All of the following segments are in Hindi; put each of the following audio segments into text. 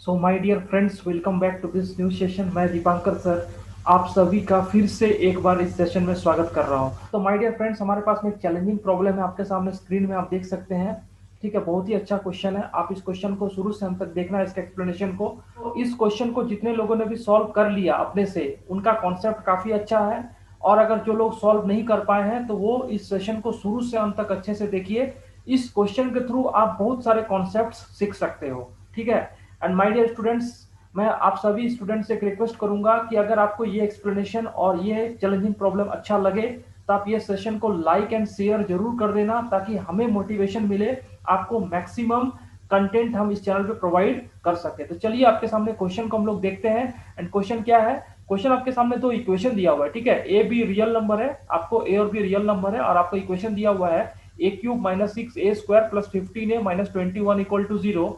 So my dear friends, welcome back to this new session. मैं दीपांकर सर आप सभी का फिर से एक बार इस सेशन में स्वागत कर रहा हूं। तो माय डियर फ्रेंड्स, हमारे पास में एक चैलेंजिंग प्रॉब्लम है, आपके सामने स्क्रीन में आप देख सकते हैं। ठीक है, बहुत ही अच्छा क्वेश्चन है। आप इस क्वेश्चन को शुरू से अंत तक देखना, इसके एक्सप्लेनेशन को। तो इस क्वेश्चन को जितने लोगों ने भी सॉल्व कर लिया अपने से, उनका कॉन्सेप्ट काफी अच्छा है। और अगर जो लोग सॉल्व नहीं कर पाए हैं तो वो इस सेशन को शुरू से अंत तक अच्छे से देखिए। इस क्वेश्चन के थ्रू आप बहुत सारे कॉन्सेप्ट्स सीख सकते हो। ठीक है। एंड माय डियर स्टूडेंट्स, मैं आप सभी स्टूडेंट से एक रिक्वेस्ट करूंगा कि अगर आपको ये एक्सप्लेनेशन और ये चैलेंजिंग प्रॉब्लम अच्छा लगे तो आप ये सेशन को लाइक एंड शेयर जरूर कर देना, ताकि हमें मोटिवेशन मिले, आपको मैक्सिमम कंटेंट हम इस चैनल पे प्रोवाइड कर सके। तो चलिए आपके सामने क्वेश्चन को हम लोग देखते हैं। एंड क्वेश्चन क्या है? क्वेश्चन आपके सामने दो इक्वेशन दिया हुआ है। ठीक है, ए बी रियल नंबर है, आपको ए और बी रियल नंबर है, और आपको इक्वेशन दिया हुआ है a cube minus six A square plus 15 A minus 21 equal to 0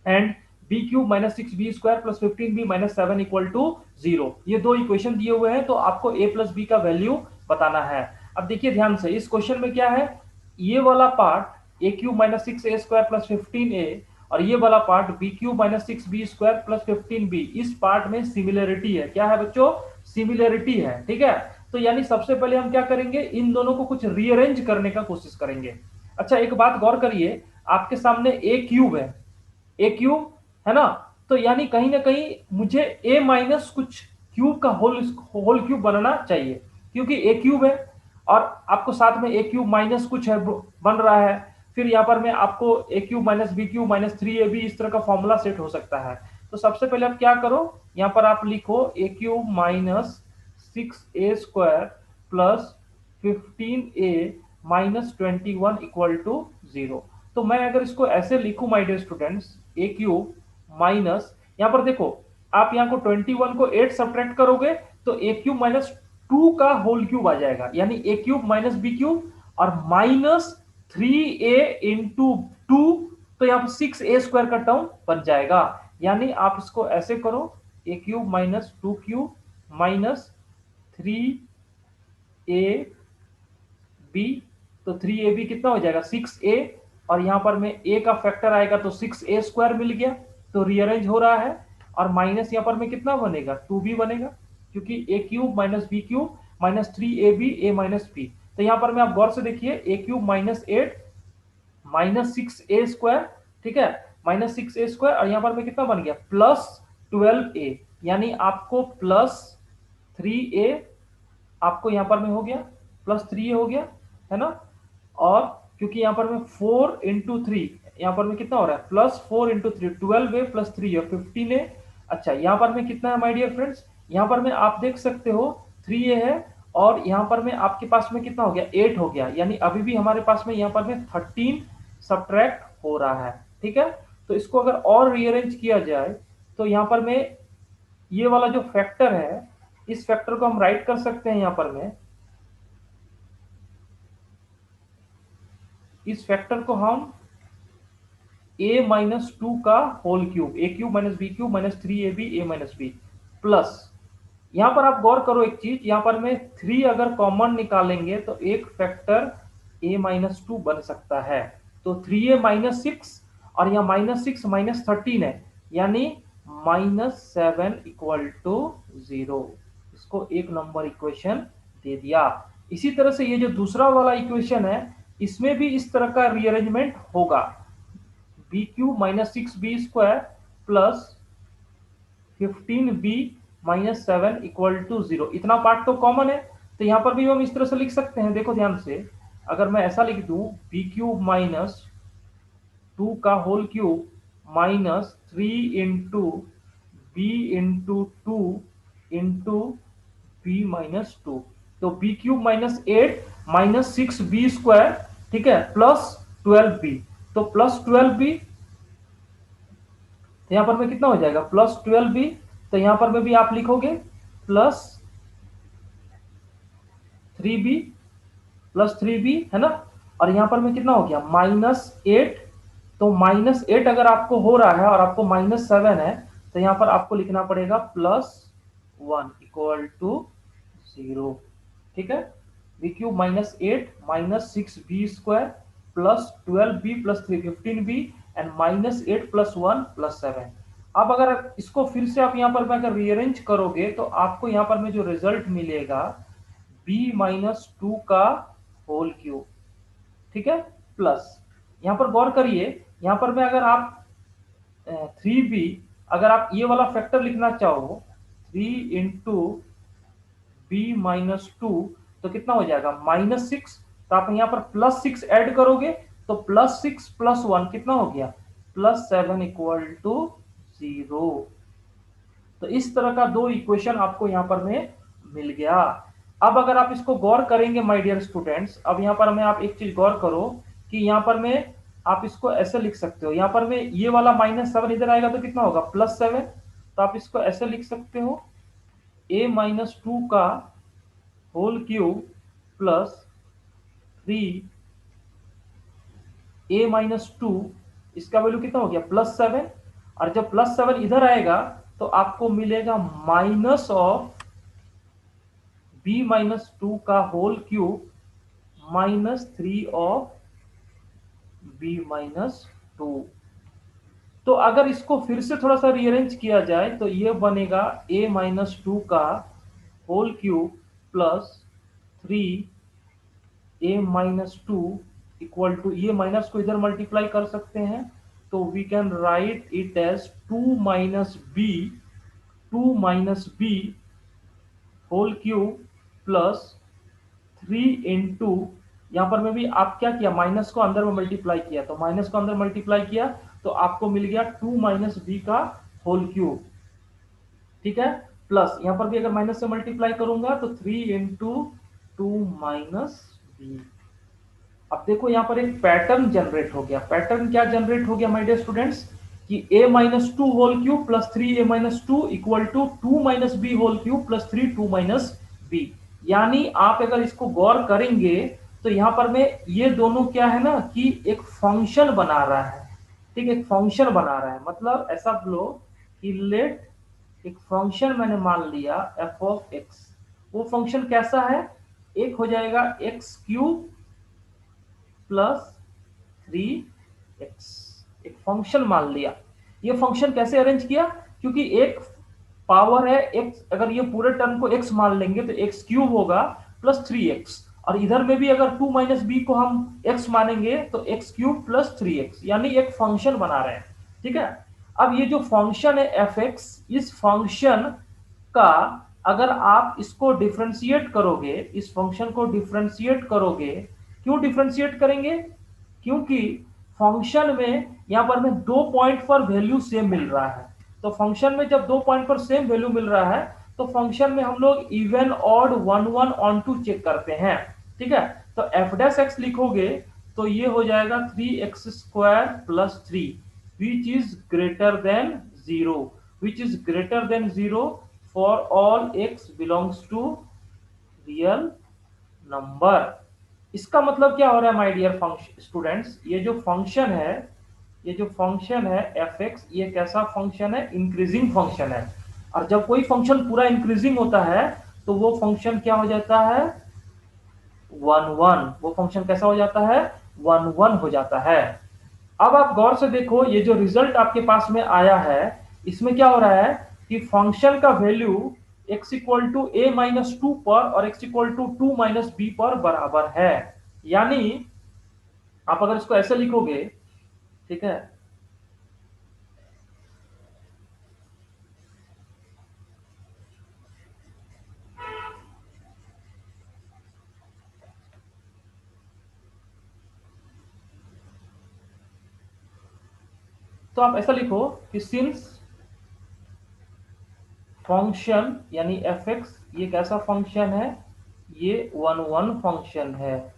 and b cube minus six b square plus 15 b minus 7 equal to 0। ये दो इक्वेशन दिए हुए हैं, तो आपको ए प्लस बी का वैल्यू बताना है। अब देखिए ध्यान से, इस क्वेश्चन में क्या है, ये वाला part a cube minus six A square plus 15 a और ये वाला part b cube minus six b square plus 15 b, इस पार्ट में सिमिलरिटी है। क्या है बच्चों? सिमिलरिटी है। ठीक है, तो यानी सबसे पहले हम क्या करेंगे, इन दोनों को कुछ रीअरेंज करने का कोशिश करेंगे। अच्छा, एक बात गौर करिए, आपके सामने ए क्यूब है, ए क्यूब है ना, तो यानी कहीं ना कहीं मुझे ए माइनस कुछ क्यूब का होल होल क्यूब बनाना चाहिए, क्योंकि ए क्यूब है और आपको साथ में ए क्यूब माइनस कुछ है बन रहा है। फिर यहाँ पर मैं आपको a cube minus b cube minus three a b, इस तरह का फॉर्मूला सेट हो सकता है। तो सबसे पहले आप क्या करो, यहाँ पर आप लिखो A cube minus six A square plus 15 A minus 21 equal to 0। तो मैं अगर इसको ऐसे लिखूं my dear students, A cube minus, यहां पर देखो, आप यहां को 21 को 8 सब्ट्रैक्ट करोगे तो ए क्यूब माइनस 2 का होल क्यूब आ जाएगा, यानी ए क्यूब माइनस बी क्यूब और माइनस 3a इंटू 2, तो यहां पर 6a स्क्वायर का टर्म बन जाएगा। यानी आप इसको ऐसे करो, A cube minus 2 cube minus 3a B, तो 3ab कितना हो जाएगा 6a, और यहां पर में a का फैक्टर आएगा तो 6a स्क्वायर मिल गया, तो रीअरेंज हो रहा है। और माइनस यहां पर में कितना बनेगा 2b बनेगा, क्योंकि a cube minus b cube minus 3ab a minus b। तो यहां पर में आप गौर से देखिए, a cube minus 8 minus 6a square, ठीक है, माइनस 6a स्क्वायर, और यहां पर में कितना बन गया प्लस 12a, यानी आपको प्लस 3a, आपको यहां पर में हो गया प्लस 3 हो गया, है ना। और क्योंकि यहां पर में 4 इंटू थ्री, यहां पर में कितना हो रहा है प्लस 4 इंटू थ्री, 12 है प्लस 3 है 15 है। अच्छा, यहां पर में कितना है माय डियर फ्रेंड्स, यहां पर में आप देख सकते हो 3 है, और यहां पर में आपके पास में कितना हो गया 8 हो गया, यानी अभी भी हमारे पास में यहां पर में 13 सब्ट्रैक्ट हो रहा है। ठीक है, तो इसको अगर और रीअरेंज किया जाए तो यहां पर में ये वाला जो फैक्टर है, इस फैक्टर को हम राइट कर सकते हैं यहां पर में, इस फैक्टर को हम a माइनस 2 का whole cube, a cube minus b cube minus 3ab a minus b, plus यहां पर आप गौर करो एक चीज, यहां पर में 3 अगर कॉमन निकालेंगे तो एक फैक्टर a माइनस 2 बन सकता है, तो 3a माइनस 6, और यहाँ माइनस 6 माइनस 13 है, यानी माइनस 7 इक्वल टू 0। इसको एक नंबर इक्वेशन दे दिया। इसी तरह से ये जो दूसरा वाला इक्वेशन है, इसमें भी इस तरह का रीअरेंजमेंट होगा, b cube minus six b square plus 15b minus 7 equal to 0। इतना पार्ट तो कॉमन है, तो यहां पर भी हम इस तरह से लिख सकते हैं। देखो ध्यान से, अगर मैं ऐसा लिख दूं बी क्यूब माइनस 2 का whole cube minus 3 into b into 2 into b minus 2, तो b cube minus 8 minus 6b square, ठीक है, प्लस 12b, तो प्लस 12b, तो यहां पर में कितना हो जाएगा प्लस 12b, तो यहां पर में भी आप लिखोगे प्लस 3b, प्लस 3b, है ना। और यहां पर में कितना हो गया माइनस 8, तो माइनस 8 अगर आपको हो रहा है और आपको माइनस 7 है, तो यहां पर आपको लिखना पड़ेगा प्लस 1 इक्वल टू 0। ठीक है, b cube minus 8 minus 6b square plus 12b plus 3 15b and minus 8 plus 1 plus 7। अब अगर इसको फिर से आप यहाँ पर में अगर रीअरेंज करोगे तो आपको यहाँ पर में जो रिजल्ट मिलेगा b-2 का होल क्यूब, ठीक है, प्लस यहाँ पर गौर करिए, यहाँ पर में अगर आप 3b, अगर आप ये वाला फैक्टर लिखना चाहो 3 इंटू b-2, तो कितना हो जाएगा -6। तो आप यहाँ पर +6 ऐड करोगे तो +6 + 1 कितना हो गया +7 = 0। तो इस तरह का दो इक्वेशन आपको यहाँ पर में मिल गया। अब अगर आप इसको गौर करेंगे माय डियर स्टूडेंट्स, अब यहाँ पर में आप एक चीज गौर करो कि यहाँ पर में आप इसको ऐसे लिख सकते हो, यहाँ पर में ये वाला -7 इधर आएगा तो कितना होगा +7। तो आप इसको ऐसे लिख सकते हो a-2 का होल क्यूब प्लस 3a-2, इसका वैल्यू कितना हो गया +7। और जब +7 इधर आएगा तो आपको मिलेगा माइनस ऑफ b-2 का होल क्यूब -3 ऑफ b-2। तो अगर इसको फिर से थोड़ा सा रीअरेंज किया जाए तो ये बनेगा a-2 का whole cube plus 3a-2 equal to, ये माइनस को इधर मल्टीप्लाई कर सकते हैं तो we can write it as 2 - b whole cube plus 3 into, यहां पर में भी आप क्या किया माइनस को अंदर में मल्टीप्लाई किया, तो माइनस को अंदर मल्टीप्लाई किया तो आपको मिल गया 2 - b का होल क्यूब, ठीक है, प्लस यहां पर भी अगर माइनस से मल्टीप्लाई करूंगा तो 3 इंटू 2 - b। अब देखो यहां पर एक पैटर्न जनरेट हो गया। पैटर्न क्या जनरेट हो गया माय डियर स्टूडेंट्स कि a-2 whole cube plus 3a-2 equal to 2 - b whole cube plus 3 2 - b। यानी आप अगर इसको गौर करेंगे तो यहां पर में ये दोनों क्या है ना कि एक फंक्शन बना रहा है, ठीक, एक फंक्शन बना रहा है। मतलब ऐसा बोलो कि लेट एक फंक्शन मैंने मान लिया f(x), वो फंक्शन कैसा है, एक हो जाएगा x³ प्लस 3x, एक फंक्शन मान लिया। ये फंक्शन कैसे अरेंज किया, क्योंकि एक पावर है x, अगर ये पूरे टर्म को x मान लेंगे तो x³ होगा प्लस 3x, और इधर में भी अगर 2 - b को हम x मानेंगे तो x³ प्लस 3x, यानी एक फंक्शन बना रहे हैं, ठीक है। अब ये जो फंक्शन है f(x), इस फंक्शन का अगर आप इसको डिफरेंशिएट करोगे, इस फंक्शन को डिफरेंशिएट करोगे, क्यों डिफरेंशिएट करेंगे, क्योंकि फंक्शन में यहां पर में 2 पॉइंट पर वैल्यू सेम मिल रहा है। तो फंक्शन में जब 2 पॉइंट पर सेम वैल्यू मिल रहा है तो फंक्शन में हम लोग even odd 1 1 onto check करते हैं, ठीक है। तो f' लिखोगे तो ये हो जाएगा 3x² plus 3 which is greater than 0, which is greater than 0 for all x belongs to real number. इसका मतलब क्या हो रहा है माय डियर स्टूडेंट्स, ये जो फंक्शन है, ये जो फंक्शन है f(x), ये कैसा फंक्शन है, इंक्रीजिंग फंक्शन है। और जब कोई फंक्शन पूरा इंक्रीजिंग होता है तो वो फंक्शन क्या हो जाता है 1 1, वो फंक्शन कैसा हो जाता है 1 1 हो जाता है। अब आप गौर से देखो ये जो रिजल्ट आपके पास में आया है, इसमें क्या हो रहा है कि फंक्शन का वैल्यू x = a-2 पर और x = 2 - b पर बराबर है। यानी आप अगर इसको ऐसे लिखोगे, ठीक है, तो आप ऐसा लिखो कि सिंस फंक्शन यानी f(x), ये कैसा फंक्शन है, ये 1 1 फंक्शन है।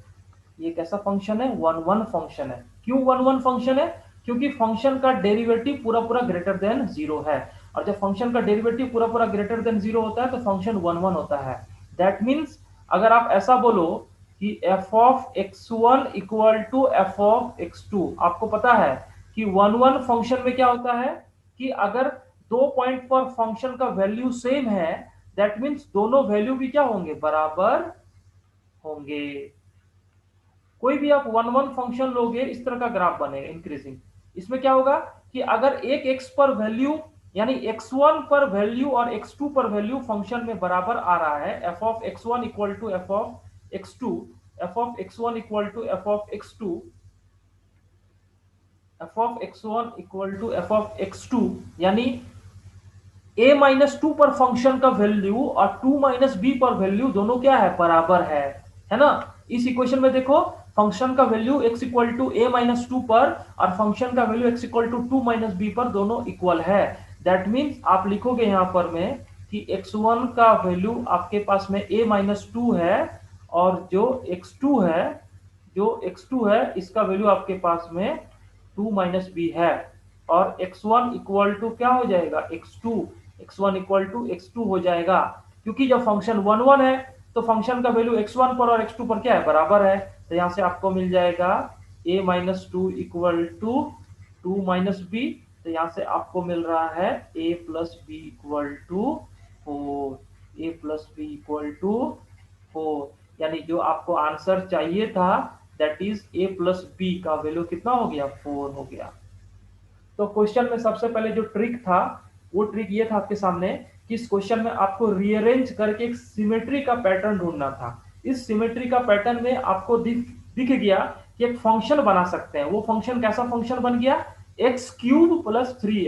ये कैसा फंक्शन है 1 1 फंक्शन है। क्यों 1 1 फंक्शन है, क्योंकि फंक्शन का डेरिवेटिव पूरा पूरा ग्रेटर देन 0 है, और जब फंक्शन का डेरिवेटिव पूरा पूरा ग्रेटर देन 0 होता है तो फंक्शन 1 1 होता है। दैट मीन्स अगर आप ऐसा बोलो कि f(x1) = f(x2), आपको पता है कि 1 1 फंक्शन में क्या होता है कि अगर 2 पॉइंट पर फंक्शन का वैल्यू सेम है, दैट मीन्स दोनों वैल्यू भी क्या होंगे बराबर होंगे। कोई भी आप 1 1 फंक्शन लोगे इस तरह का ग्राफ बनेगा इंक्रीजिंग। इसमें क्या होगा कि अगर एक x पर वैल्यू यानी x1 पर वैल्यू और x2 पर वैल्यू फंक्शन में बराबर आ रहा है। F of x1 equal to f of x2, f of x1 equal to f of x2, f of x1 equal to f of x2, यानी a माइनस टू पर फंक्शन का वैल्यू और 2 माइनस बी पर वैल्यू दोनों क्या है, बराबर है ना। इस इक्वेशन में देखो फंक्शन का value x equal to a minus two पर और फंक्शन का value x equal to 2 minus b पर दोनों इक्वल है। दैट मीन्स आप लिखोगे यहां पर में कि x1 का वैल्यू आपके पास में a माइनस टू है और जो x2 है इसका वैल्यू आपके पास में 2 माइनस बी है। और x1 इक्वल टू क्या हो जाएगा, x1 इक्वल टू x2 हो जाएगा, क्योंकि जब फंक्शन 1 1 है तो फंक्शन का वैल्यू x1 पर और x2 पर क्या है, बराबर है। तो यहां से आपको मिल जाएगा a minus two equal to 2 minus b. तो यहां से आपको मिल रहा है a plus b equal to 4, a plus b equal to 4, यानी जो आपको आंसर चाहिए था that is a plus b का वैल्यू कितना हो गया, 4 हो गया। तो क्वेश्चन में सबसे पहले जो ट्रिक था वो ट्रिक ये था आपके सामने कि इस क्वेश्चन में आपको रीअरेंज करके एक सिमेट्री का पैटर्न ढूंढना था। इस सिमेट्री का पैटर्न में आपको दिख गया कि एक फंक्शन बना सकते हैं। वो फंक्शन कैसा फंक्शन बन गया, x cube plus three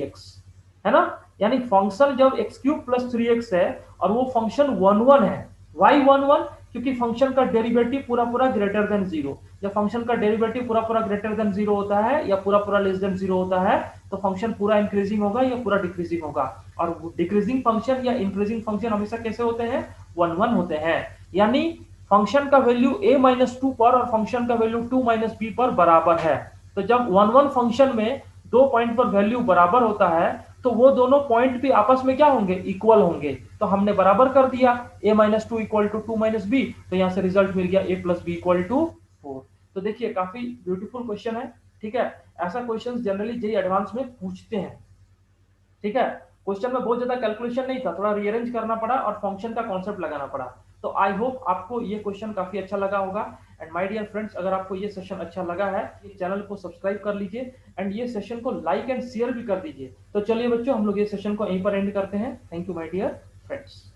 x, है ना। यानी फंक्शन जब x cube plus three x है और वो फंक्शन 1 1 है, वाई 1 1, क्योंकि फंक्शन का डेरिवेटिव पूरा पूरा ग्रेटर देन जीरो। जब फंक्शन का डेरिवेटिव पूरा पूरा ग्रेटर देन जीरो होता है या पूरा पूरा लेस देन जीरो होता है तो फंक्शन पूरा इंक्रीजिंग होगा या पूरा डिक्रीजिंग होगा। और डिक्रीजिंग फंक्शन या इंक्रीजिंग फंक्शन हमेशा कैसे होते हैं, 1 1 होते हैं। यानी फंक्शन का वैल्यू a माइनस टू पर और फंक्शन का वैल्यू 2 माइनस बी पर बराबर है। तो जब 1 1 फंक्शन में दो पॉइंट पर वैल्यू बराबर होता है तो वो दोनों पॉइंट भी आपस में क्या होंगे, इक्वल होंगे। तो हमने बराबर कर दिया a minus two equal to 2 minus b, तो यहां से रिजल्ट मिल गया a plus b equal to 4। तो देखिए काफी ब्यूटीफुल क्वेश्चन है, ठीक है। ऐसा क्वेश्चन जनरली जेईई एडवांस में पूछते हैं, ठीक है। क्वेश्चन में बहुत ज्यादा कैलकुलेशन नहीं था, थोड़ा रीअरेंज करना पड़ा और फंक्शन का कॉन्सेप्ट लगाना पड़ा। तो आई होप आपको ये क्वेश्चन काफी अच्छा लगा होगा। एंड माय डियर फ्रेंड्स, अगर आपको ये सेशन अच्छा लगा है ये चैनल को सब्सक्राइब कर लीजिए एंड ये सेशन को लाइक एंड शेयर भी कर दीजिए। तो चलिए बच्चों हम लोग ये सेशन को यहीं पर एंड करते हैं। Thank you my dear friends.